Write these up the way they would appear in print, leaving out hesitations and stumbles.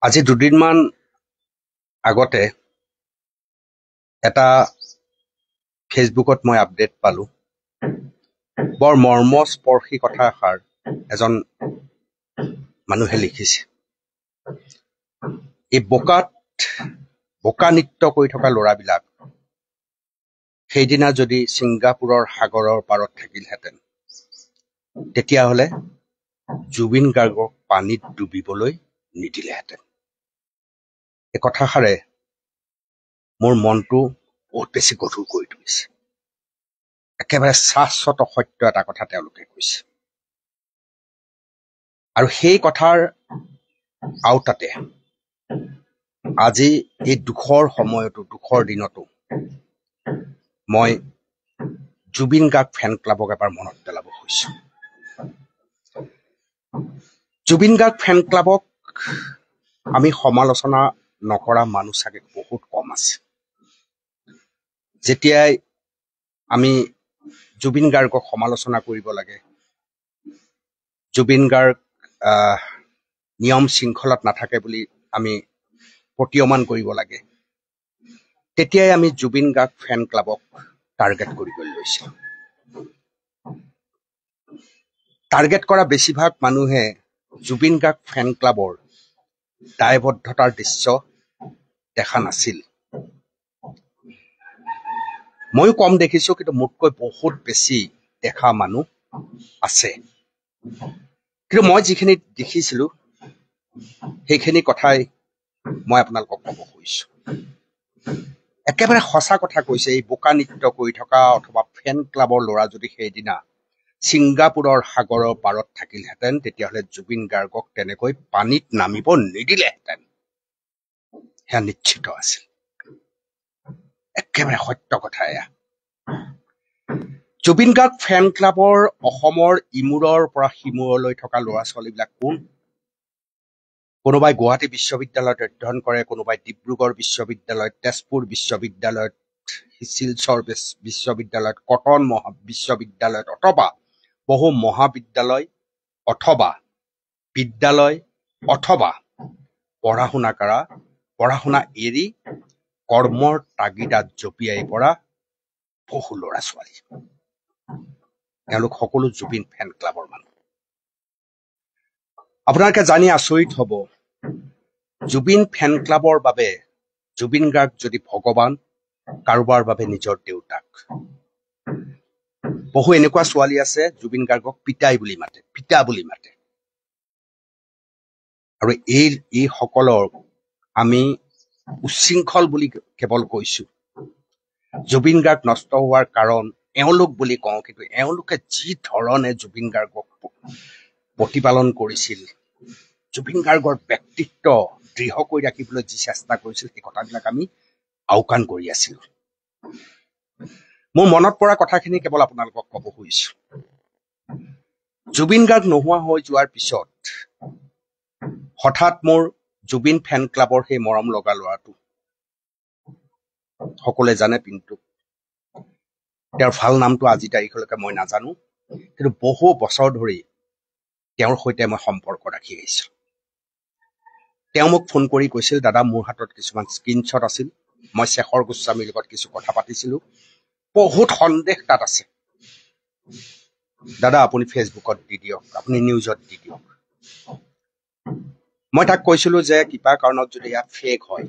আজি দুদিনমান আগতে এটা ফেচবুকত মই আপডেট পালো। বৰ মৰ্মস্পৰ্শী কথা এষাৰ এজন মানুহে লিখিছে। এই বোকা নৃত্য কৰি থকা ল'ৰাবিলাক সেইদিনা যদি ছিংগাপুৰৰ সাগৰৰ পাৰত থাকিলহেঁতেন, তেতিয়াহ'লে জুবিন গাৰ্গক পানীত ডুবিবলৈ নিদিলেহেঁতেন। এই কথাষাৰে মোৰ মনটো বহুত বেছি গধুৰ কৰি তুলিছে। একেবাৰে শাশ্বত সত্য এটা কথা তেওঁলোকে কৈছে, আৰু সেই কথাৰ আওতাতে আজি এই দুখৰ সময়তো, দুখৰ দিনতো মই জুবিন গাৰ্গ ফেন ক্লাবক এবাৰ মনত পেলাব খুজিছো। জুবিন গাৰ্গ ফেন ক্লাবক আমি সমালোচনা নকৰা মানুহ চাগে বহুত কম আছে। যেতিয়াই আমি জুবিন গাৰ্গক সমালোচনা কৰিব লাগে, জুবিন গাৰ্গ নিয়ম শৃংখলাত নাথাকে বুলি আমি প্ৰতীয়মান কৰিব লাগে, তেতিয়াই আমি জুবিন গাৰ্গ ফেন ক্লাবক টাৰ্গেট কৰিবলৈ লৈছিলোঁ। টাৰ্গেট কৰা বেছিভাগ মানুহে জুবিন গাৰ্গ ফেন ক্লাবৰ দায়বদ্ধতাৰ দৃশ্য দেখা নাছিল। ময়ো কম দেখিছো, কিন্তু মোতকৈ বহুত বেছি দেখা মানুহ আছে। কিন্তু মই যিখিনি দেখিছিলো সেইখিনি কথাই মই আপোনালোকক ক'ব খুজিছো। একেবাৰে সঁচা কথা কৈছে। এই বোকা নৃত্য কৰি থকা অথবা ফেন ক্লাবৰ ল'ৰা যদি সেইদিনা ছিংগাপুৰৰ সাগৰৰ পাৰত থাকিলহেঁতেন, তেতিয়াহ'লে জুবিন গাৰ্গক তেনেকৈ পানীত নামিব নিদিলেহেঁতেন, সেয়া নিশ্চিত আছিল। একেবাৰে সত্য কথা এয়া। জুবিন গাৰ্গ ফেন ক্লাবৰ অসমৰ ইমূৰৰ পৰা সিমূৰলৈ থকা ল'ৰা ছোৱালীবিলাক কোন? কোনোবাই গুৱাহাটী বিশ্ববিদ্যালয়ত অধ্যয়ন কৰে, কোনোবাই ডিব্ৰুগড় বিশ্ববিদ্যালয়ত, তেজপুৰ বিশ্ববিদ্যালয়ত, শিলচৰ বিশ্ববিদ্যালয়ত, কটন বিশ্ববিদ্যালয়ত, অথবা বহু মহাবিদ্যালয় অথবা বিদ্যালয়, অথবা পঢ়া শুনা এৰি কৰ্মৰ তাগিদাত জঁপিয়াই পৰা বহু ল'ৰা ছোৱালী। তেওঁলোক সকলো জুবিন ফেন ক্লাবৰ মানুহ। আপোনালোকে জানি আচৰিত হ'ব, জুবিন ফেন ক্লাবৰ বাবে জুবিন গাৰ্গ যদি ভগৱান, কাৰোবাৰ বাবে নিজৰ দেউতাক। বহু এনেকুৱা ছোৱালী আছে জুবিন গাৰ্গক পিতা বুলি মাতে। আৰু এই সকলৰ আমি উচ্ছৃংখল বুলি কেৱল কৈছো। জুবিন গাৰ্গ নষ্ট হোৱাৰ কাৰণ এওঁলোক বুলি কওঁ, কিন্তু এওঁলোকে যি ধৰণে জুবিন গাৰ্গক প্ৰতিপালন কৰিছিল, জুবিন গাৰ্গৰ ব্যক্তিত্ব দৃঢ় কৰি ৰাখিবলৈ যি চেষ্টা কৰিছিল, সেই কথাবিলাক আমি আওকাণ কৰি আছিলো। মোৰ মনত পৰা কথাখিনি কেৱল আপোনালোকক ক'ব খুজিছো। জুবিন গাৰ্গ নোহোৱা হৈ যোৱাৰ পিছত হঠাৎ মোৰ জুবিন ফেন ক্লাবৰ সেই মৰম লগা ল'ৰাটো, সকলোৱে জানে পিণ্টু, তেওঁৰ ভাল নামটো আজি তাৰিখলৈকে মই নাজানো, কিন্তু বহু বছৰ ধৰি তেওঁৰ সৈতে মই সম্পৰ্ক ৰাখি আহিছো। তেওঁ মোক ফোন কৰি কৈছিল, দাদা মোৰ হাতত কিছুমান স্ক্ৰীনশ্বট আছিল, মই শেখৰ গোস্বামীৰ লগত কিছু কথা পাতিছিলো, বহুত সন্দেহ তাত আছে, দাদা আপুনি ফেচবুকত দি দিয়ক, আপুনি নিউজত দি দিয়ক। মই তাক কৈছিলো যে কিবা কাৰণত যদি ইয়াত ফেক হয়,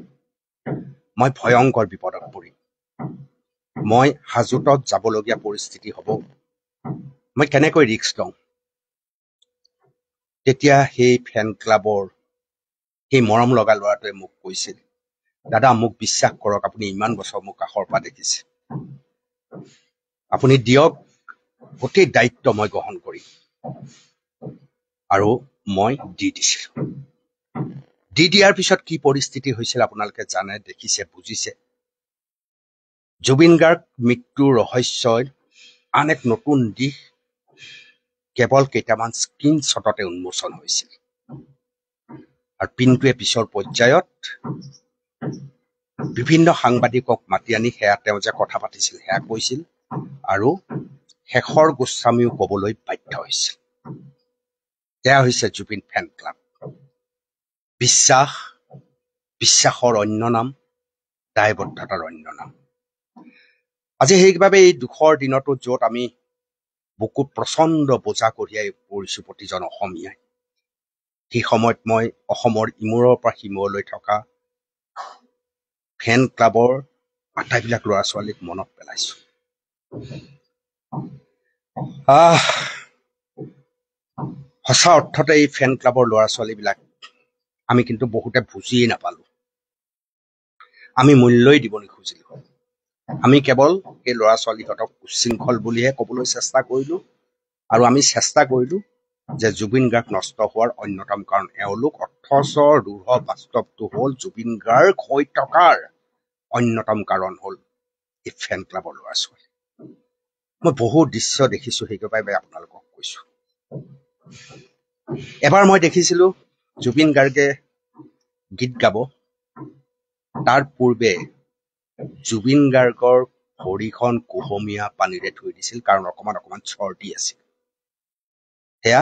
মই ভয়ংকৰ বিপদত পৰিম, মই হাজোতত যাবলগীয়া পৰিস্থিতি হ'ব, মই কেনেকৈ ৰিস্ক লওঁ। তেতিয়া সেই ফেন ক্লাবৰ সেই মৰম লগা ল'ৰাটোৱে মোক কৈছিল, দাদা মোক বিশ্বাস কৰক, আপুনি ইমান বছৰ মোক কাষৰ পৰা দেখিছে, আপুনি দিয়ক, গোটেই দায়িত্ব মই গ্ৰহণ কৰিম। আৰু মই দি দিছিলো। দি দিয়াৰ পিছত কি পৰিস্থিতি হৈছিল আপোনালোকে জানে, দেখিছে, বুজিছে। জুবিন গাৰ্গ মৃত্যুৰ ৰহস্যই আন এক নতুন দিশ কেৱল কেইটামান স্ক্ৰীনশ্বটতে উন্মোচন হৈছিল। আৰু পিণ্টুৱে পিছৰ পৰ্যায়ত বিভিন্ন সাংবাদিকক মাতি আনি সেয়া তেওঁ যে কথা পাতিছিল সেয়া কৈছিল, আৰু শেখৰ গোস্বামীও ক'বলৈ বাধ্য হৈছিল। এয়া হৈছে জুবিন ফেন ক্লাব। বিশ্বাস, বিশ্বাসৰ অন্য নাম, দায়বদ্ধতাৰ অন্য নাম। আজি সেইবাবে এই দুখৰ দিনতো য'ত আমি বুকুত প্ৰচণ্ড বোজা কঢ়িয়াই পৰিছো প্ৰতিজন অসমীয়াই, সেই সময়ত মই অসমৰ ইমূৰৰ পৰা সিমূৰলৈ থকা ফেন ক্লাবৰ আটাইবিলাক ল'ৰা ছোৱালীক মনত পেলাইছো। সঁচা অৰ্থতে এই ফেন ক্লাবৰ ল'ৰা ছোৱালীবিলাক আমি কিন্তু বহুতে বুজিয়েই নাপালো, আমি মূল্যই দিব নোখোজিলো। আমি কেৱল সেই ল'ৰা ছোৱালীহঁতক উচ্ছৃংখল বুলিহে ক'বলৈ চেষ্টা কৰিলো, আৰু আমি চেষ্টা কৰিলো যে জুবিন গাৰ্গ নষ্ট হোৱাৰ অন্যতম কাৰণ এওঁলোক, অথচ ৰূঢ় বাস্তৱটো হ'ল জুবিন গাৰ্গ হৈ থকাৰ অন্যতম কাৰণ হ'ল এই ফেন ক্লাবৰ ল'ৰা ছোৱালী। মই বহু দৃশ্য দেখিছো, সেইবাবে আপোনালোকক কৈছো। এবাৰ মই দেখিছিলো জুবিন গাৰ্গে গীত গাব, তাৰ পূৰ্বে জুবিন গাৰ্গৰ ভৰিখন কুহুমীয়া পানীৰে ধুই দিছিল, কাৰণ অকমান চৰ্দি আছিল। সেয়া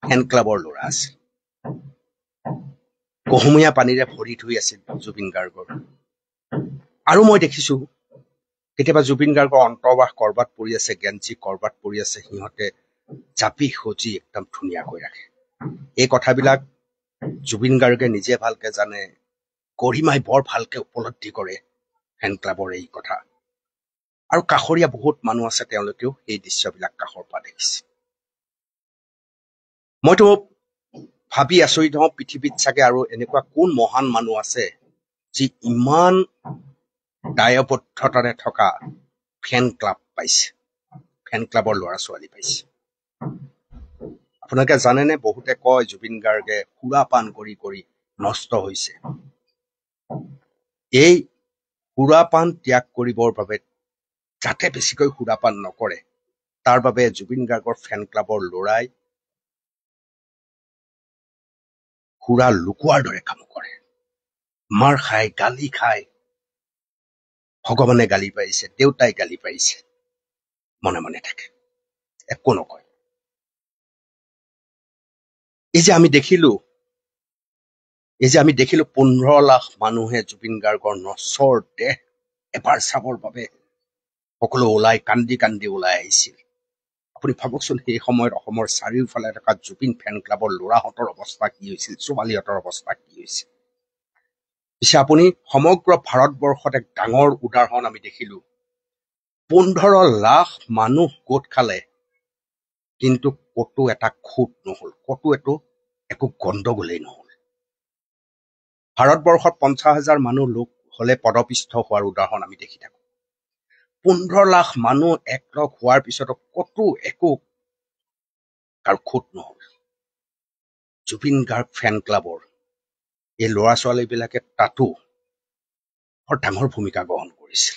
ফেন ক্লাবৰ ল'ৰা আছিল, কুহুমীয়া পানীৰে ভৰি ধুই আছিল জুবিন গাৰ্গৰ। আৰু মই দেখিছো কেতিয়াবা জুবিন গাৰ্গৰ অন্তৰ্বাস কৰবাত পৰি আছে, গেঞ্জি কৰবাত পৰি আছে, সিহঁতে জাপি সজি একদম ধুনীয়াকৈ ৰাখে। এই কথাবিলাক জুবিন গাৰ্গে নিজে ভালকে জানে, গৰিমাই বৰ ভালকে উপলব্ধি কৰে ফেন ক্লাবৰ এই কথা। আৰু কাষৰীয়া বহুত মানুহ আছে, তেওঁলোকেও এই দৃশ্যবিলাক কাষৰ পৰা দেখিছে। মইতো ভাবি আচৰিত হওঁ, পৃথিৱীত চাগে আৰু এনেকুৱা কোন মহান মানুহ আছে যি ইমান দায়বদ্ধতাৰে থকা ফেন ক্লাব পাইছে, ফেন ক্লাবৰ ল'ৰা ছোৱালী পাইছে। আপোনালোকে জানেনে, বহুতে কয় জুবিন গাৰ্গে সুৰাপান কৰি কৰি নষ্ট হৈছে। এই সুৰাপান ত্যাগ কৰিবৰ বাবে, যাতে বেছিকৈ সুৰাপান নকৰে, তাৰ বাবে জুবিন গাৰ্গৰ ফেন ক্লাবৰ ল'ৰাই সুৰা লুকুৱাৰ দৰে কাম কৰে। মাৰ খায়, গালি খায়, ভগৱানে গালি পাৰিছে, দেউতাই গালি পাৰিছে, মনে মনে থাকে, একো নকয়। এই যে আমি দেখিলো 15 লাখ মানুহে জুবিন গাৰ্গৰ নশ্বৰ দেহ এবাৰ চাবৰ বাবে সকলো কান্দি কান্দি ওলাই আহিছিল। আপুনি ভাবকচোন, সেই সময়ত অসমৰ চাৰিওফালে থকা জুবিন ফেন ক্লাবৰ ল'ৰাহঁতৰ অৱস্থা কি হৈছিল, ছোৱালীহঁতৰ অৱস্থা কি হৈছিল। পিছে আপুনি সমগ্ৰ ভাৰতবৰ্ষত এক ডাঙৰ উদাহৰণ আমি দেখিলো। 15 লাখ মানুহ গোট খালে, কিন্তু ক'তো এটা খুঁত নহল, ক'তো একো গণ্ডগোলেই নহল। ভাৰতবৰ্ষত 50,000 মানুহ লোক হলে পদপিষ্ট হোৱাৰ উদাহৰণ আমি দেখি থাকো। 15 লাখ মানুহ একলগ হোৱাৰ পিছতো ক'তো একো কাৰো খুঁত নহল। জুবিন গাৰ্গ ফেন ক্লাবৰ এই ল'ৰা ছোৱালীবিলাকে তাতো বৰ ডাঙৰ ভূমিকা গ্ৰহণ কৰিছিল,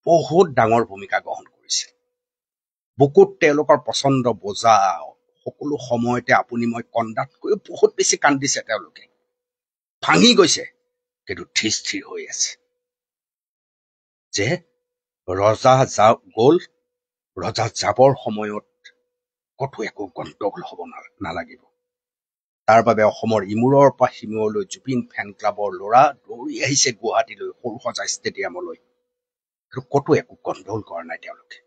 বহুত ডাঙৰ ভূমিকা গ্ৰহণ কৰিছিল। বুকুত তেওঁলোকৰ পচন্দ বোজা, সকলো সময়তে আপুনি মই কন্দাতকৈও বহুত বেছি কান্দিছে তেওঁলোকে, ভাঙি গৈছে, কিন্তু স্থিৰ হৈ আছে যে ৰজা গ'ল, ৰজা যাবৰ সময়ত ক'তো একো গণ্ডগোল হ'ব নালাগিব। তাৰ বাবে অসমৰ ইমূৰৰ পৰা সিমূৰলৈ জুবিন ফেন ক্লাবৰ ল'ৰা দৌৰি আহিছে গুৱাহাটীলৈ, সৰুসজাই ষ্টেডিয়ামলৈ, কিন্তু ক'তো একো গণ্ডগোল কৰা নাই তেওঁলোকে।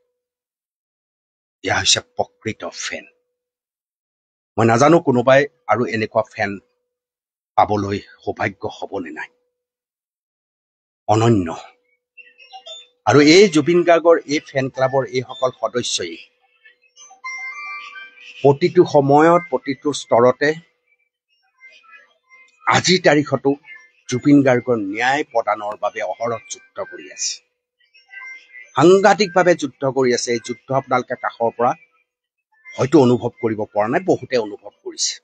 এয়া হৈছে প্ৰকৃত ফেন। মই নাজানো কোনোবাই আৰু এনেকুৱা ফেন পাবলৈ সৌভাগ্য হ'বনে নাই, অনন্য। আৰু এই জুবিন গাৰ্গৰ এই ফেন ক্লাবৰ এইসকল সদস্যই প্ৰতিটো সময়ত, প্ৰতিটো স্তৰতে আজিৰ তাৰিখতো জুবিন গাৰ্গৰ ন্যায় প্ৰদানৰ বাবে অহৰহ যুদ্ধ কৰি আছে, সাংঘাতিকভাৱে যুদ্ধ কৰি আছে। এই যুদ্ধ আপোনালোকে কাষৰ পৰা হয়তো অনুভৱ কৰিব পৰা নাই, বহুতে অনুভৱ কৰিছে।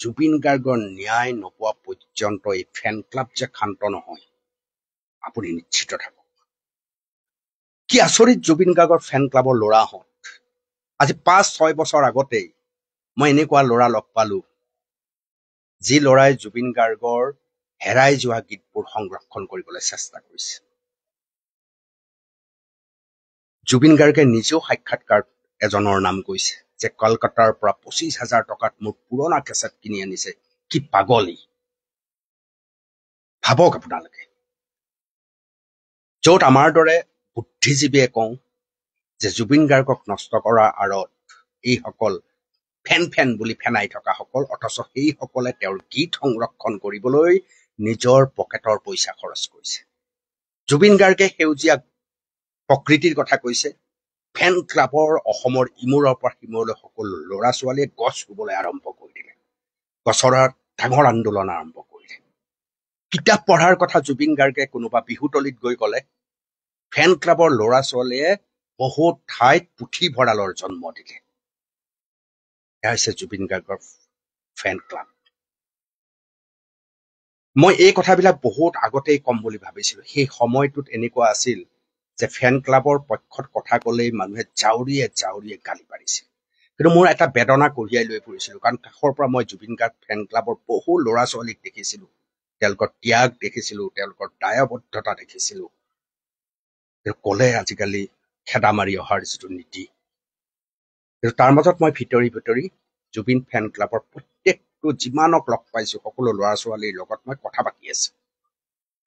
জুবিন গাৰ্গৰ ন্যায় নোপোৱা পৰ্যন্ত এই ফেন ক্লাব যে ক্ষান্ত নহয়, আপুনি নিশ্চিত থাকক। কি আচৰিত জুবিন গাৰ্গৰ ফেন ক্লাবৰ ল'ৰাহঁত। আজি 5-6 বছৰ আগতেই মই এনেকুৱা ল'ৰা লগ পালো, যি ল'ৰাই জুবিন গাৰ্গৰ হেৰাই যোৱা গীতবোৰ সংৰক্ষণ কৰিবলৈ চেষ্টা কৰিছে। জুবিন গাৰ্গে নিজেও সাক্ষাৎকাৰ এজনৰ নাম কৈছে যে কলকাতাৰ পৰা 25,000 টকাত মোৰ পুৰণা কেছেট কিনি আনিছে, কি পাগলী। ভাবক আপোনালোকে, য'ত আমাৰ দৰে বুদ্ধিজীৱীয়ে কওঁ যে জুবিন গাৰ্গক নষ্ট কৰাৰ আঁৰত এইসকল ফেন বুলি ফেনাই থকাসকল, অথচ সেইসকলে তেওঁৰ গীত সংৰক্ষণ কৰিবলৈ নিজৰ পকেটৰ পইচা খৰচ কৰিছে। জুবিন গাৰ্গে সেউজীয়া প্ৰকৃতিৰ কথা কৈছে। ফেন ক্লাবৰ অসমৰ ইমূৰৰ পৰা সিমূৰলৈ সকলো ল'ৰা ছোৱালীয়ে গছ ৰুবলৈ আৰম্ভ কৰি দিলে, গছৰ ডাঙৰ আন্দোলন আৰম্ভ কৰিলে। কিতাপ পঢ়াৰ কথা জুবিন গাৰ্গে কোনোবা বিহুতলীত গৈ ক'লে, ফেন ক্লাবৰ ল'ৰা ছোৱালীয়ে বহুত ঠাইত পুথিভঁৰালৰ জন্ম দিলে। এয়া হৈছে জুবিন গাৰ্গৰ ফেন ক্লাব। মই এই কথাবিলাক বহুত আগতেই কম বুলি ভাবিছিলো। সেই সময়টোত এনেকুৱা আছিল যে ফেন ক্লাবৰ পক্ষত কথা ক'লেই মানুহে জাউৰিয়ে গালি পাৰিছিল। কিন্তু মোৰ এটা বেদনা কঢ়িয়াই লৈ ফুৰিছিলো, কাৰণ কাষৰ পৰা মই জুবিন গাৰ্গ ফেন ক্লাবৰ বহু ল'ৰা ছোৱালীক দেখিছিলো, তেওঁলোকৰ ত্যাগ দেখিছিলো, তেওঁলোকৰ দায়বদ্ধতা দেখিছিলো। ক'লে আজিকালি খেদা মাৰি অহাৰ যিটো নীতি, কিন্তু তাৰ মাজত মই ভিতৰি জুবিন ফেন ক্লাবৰ প্ৰত্যেকটো যিমানক লগ পাইছো সকলো ল'ৰা ছোৱালীৰ লগত মই কথা পাতি আছো,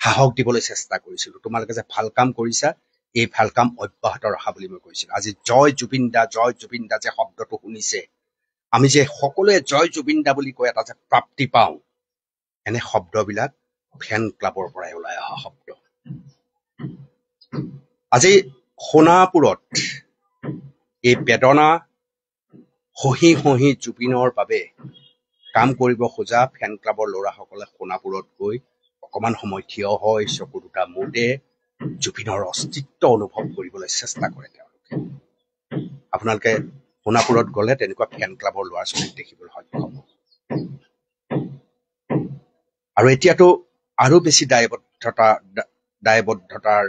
সাহস দিবলৈ চেষ্টা কৰিছিলো। তোমালোকে যে ভাল কাম কৰিছা, এই ভাল কাম অব্যাহত ৰখা বুলি মই কৈছিলো। আজি জয় জুবিন দা যে শব্দটো শুনিছে, আমি যে সকলোৱে জয় জুবিন দা বুলি কৈ এটা যে প্ৰাপ্তি পাওঁ, এনে শব্দবিলাক ফেন ক্লাবৰ পৰাই ওলাই অহা শব্দ। আজি সোণাপুৰত এই বেদনা সহি জুবিনৰ বাবে কাম কৰিব খোজা ফেন ক্লাবৰ ল'ৰাসকলে সোণাপুৰত গৈ অকমান সময় থিয় হয়, চকু দুটা মুদে জুবিনৰ অস্তিত্ব অনুভৱ কৰিবলৈ চেষ্টা কৰে তেওঁলোকে। আপোনালোকে সোণাপুৰত গ'লে তেনেকুৱা ফেন ক্লাবৰ ল'ৰা ছোৱালীক দেখিবলৈ সক্ষম হ'ব। আৰু এতিয়াতো আৰু বেছি দায়বদ্ধতাৰ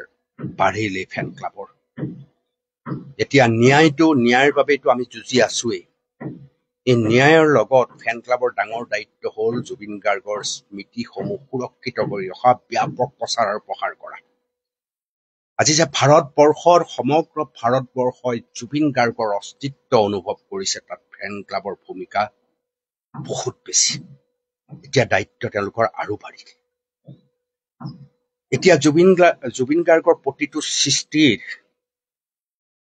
বাঢ়িল এই ফেন ক্লাবৰ। এতিয়া ন্যায়ৰ বাবেতো আমি যুঁজি আছোৱেই। এই ন্যায়ৰ লগত ফেন ক্লাবৰ ডাঙৰ দায়িত্ব হ'ল জুবিন গাৰ্গৰ স্মৃতিসমূহ সুৰক্ষিত কৰি ৰখা, ব্যাপক প্ৰচাৰ আৰু প্ৰসাৰ কৰা। আজি যে সমগ্ৰ ভাৰতবৰ্ষই জুবিন গাৰ্গৰ অস্তিত্ব অনুভৱ কৰিছে, তাত ফেন ক্লাবৰ ভূমিকা বহুত বেছি। এতিয়া দায়িত্ব তেওঁলোকৰ আৰু বাঢ়িল। এতিয়া জুবিন গাৰ্গৰ প্ৰতিটো সৃষ্টিৰ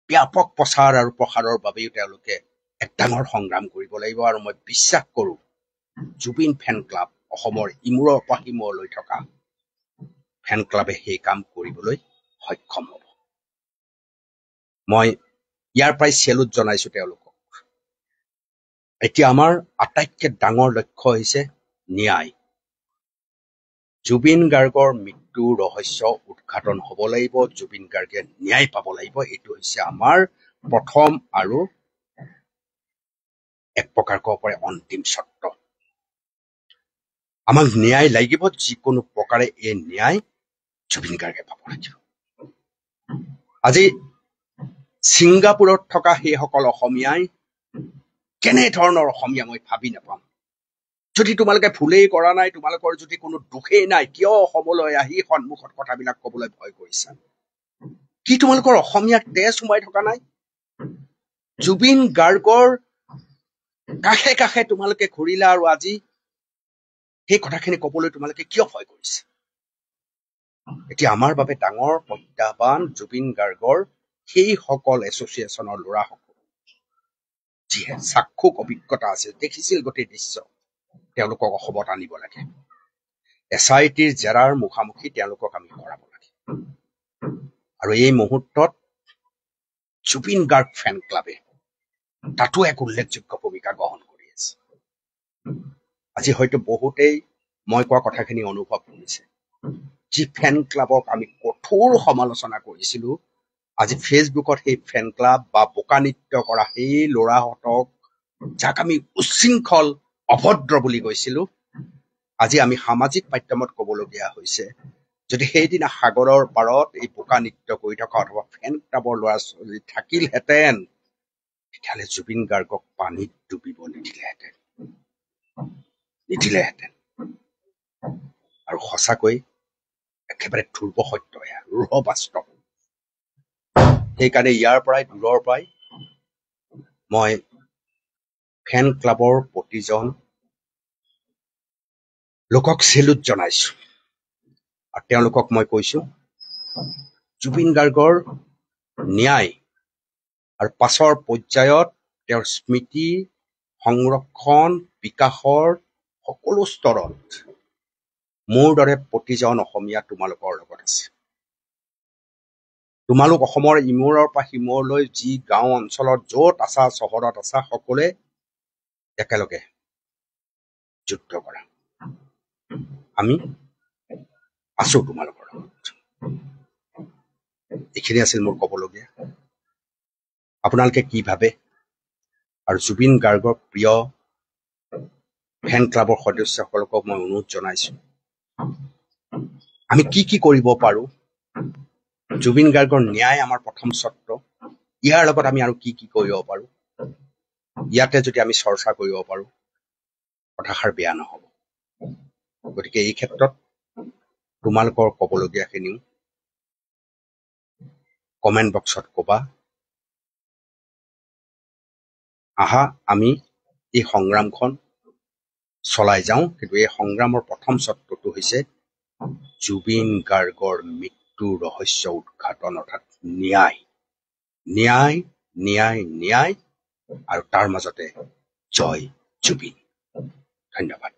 ব্যাপক প্ৰচাৰ আৰু প্ৰসাৰৰ বাবেও তেওঁলোকে এক ডাঙৰ সংগ্ৰাম কৰিব লাগিব। আৰু মই বিশ্বাস কৰো জুবিন ফেন ক্লাব, অসমৰ ইমূৰৰ পৰা সিমূৰলৈ থকা ফেন ক্লাবে সেই কাম কৰিবলৈ সক্ষম হ'ব। মই ইয়াৰ পৰাই চেলুট জনাইছো তেওঁলোকক। এতিয়া আমাৰ আটাইতকৈ ডাঙৰ লক্ষ্য হৈছে ন্যায়। জুবিন গাৰ্গৰ মৃত্যুৰ ৰহস্য উদ্ঘাটন হ'ব লাগিব, জুবিন গাৰ্গে ন্যায় পাব লাগিব। এইটো হৈছে আমাৰ প্ৰথম আৰু এক প্ৰকাৰ ক'ব পাৰে অন্তিম চৰ্ত। আমাক ন্যায় লাগিব, যিকোনো প্ৰকাৰে এই ন্যায় জুবিন গাৰ্গে পাব লাগিব। আজি ছিংগাপুৰত থকা সেইসকল অসমীয়াই কেনেধৰণৰ অসমীয়া মই ভাবি নাপাম। যদি তোমালোকে ভুলেই কৰা নাই, তোমালোকৰ যদি কোনো দোষেই নাই, কিয় অসমলৈ আহি সন্মুখত কথাবিলাক কবলৈ ভয় কৰিছা? কি তোমালোকৰ অসমীয়াৰ তেজ সোমাই থকা নাই? জুবিন গাৰ্গৰ কাষে কাষে তোমালোকে ঘূৰিলা আৰু আজি সেই কথাখিনি কবলৈ তোমালোকে কিয় ভয় কৰিছা? এতিয়া আমাৰ বাবে ডাঙৰ প্ৰত্যাহ্বান জুবিন গাৰ্গৰ সেইসকল এছচিয়েশ্যনৰ ল'ৰাসকল যিয়ে চাক্ষুষ অভিজ্ঞতা আছে, দেখিছিল গোটেই দৃশ্য, তেওঁলোকক অসমত আনিব লাগে। SITৰ জেৰাৰ মুখামুখি তেওঁলোকক আমি কৰাব লাগে। আৰু এই মুহূৰ্তত জুবিন গাৰ্গ ফেন ক্লাবে তাতো এক উল্লেখযোগ্য ভূমিকা গ্ৰহণ কৰি আছে। আজি হয়তো বহুতেই মই কোৱা কথাখিনি অনুভৱ কৰিছে। যি ফেন ক্লাবক আমি কঠোৰ সমালোচনা কৰিছিলো, আজি ফেচবুকত সেই ফেন ক্লাব বা বোকা নৃত্য কৰা সেই ল'ৰাহঁতক, যাক আমি উচ্ছৃংখল অভদ্ৰ বুলি কৈছিলো, আজি আমি সামাজিক মাধ্যমত ক'বলগীয়া হৈছে, যদি সেইদিনা সাগৰৰ পাৰত এই বোকা নৃত্য কৰি থকা অথবা ফেন ক্লাবৰ ল'ৰা ছোৱালী থাকিলহেঁতেন, তেতিয়াহ'লে জুবিন গাৰ্গক পানীত ডুবিব নিদিলেহেঁতেন। আৰু সঁচাকৈ একেবাৰে ধ্ৰুৱ সত্য, ৰুঢ় বাস্তৱ। সেইকাৰণে ইয়াৰ পৰাই দূৰৰ পৰাই মই ফেন ক্লাবৰ প্ৰতিজন লোকক চেলুট জনাইছো। আৰু তেওঁলোকক মই কৈছো জুবিন গাৰ্গৰ ন্যায় আৰু পাছৰ পৰ্যায়ত তেওঁৰ স্মৃতি সংৰক্ষণ বিকাশৰ সকলো স্তৰত মোৰ দৰে প্ৰতিজন অসমীয়া তোমালোকৰ লগত আছে। তোমালোক অসমৰ ইমূৰৰ পৰা সিমূৰলৈ যি গাঁও অঞ্চলত য'ত আছা চহৰত আছা সকলোৱে একেলগে যুদ্ধ কৰা। আমি আছো তোমালোকৰ লগত। এইখিনি আছিল মোৰ ক'বলগীয়া। আপোনালোকে কি ভাবে? আৰু জুবিন গাৰ্গৰ প্ৰিয় ফেন ক্লাবৰ সদস্যসকলক মই অনুৰোধ জনাইছো আমি কি কৰিব পাৰো। জুবিন গাৰ্গৰ ন্যায় আমাৰ প্ৰথম চৰ্ত। ইয়াৰ লগত আমি আৰু কি কৰিব পাৰো, ইয়াতে যদি আমি চৰ্চা কৰিব পাৰো কথাষাৰ বেয়া নহ'ব। গতিকে এই ক্ষেত্ৰত তোমালোকৰ ক'বলগীয়াখিনিও কমেণ্ট বক্সত ক'বা। আহা আমি এই সংগ্ৰামখন চলাই যাওঁ, কিন্তু এই সংগ্ৰামৰ প্ৰথম চৰ্তটো হৈছে জুবিন গাৰ্গৰ মৃত্যুৰ ৰহস্য উদ্ঘাটন, অৰ্থাৎ ন্যায় ন্যায় ন্যায় ন্যায় আৰু তাৰ মাজতে জয় জুবিন। ধন্যবাদ।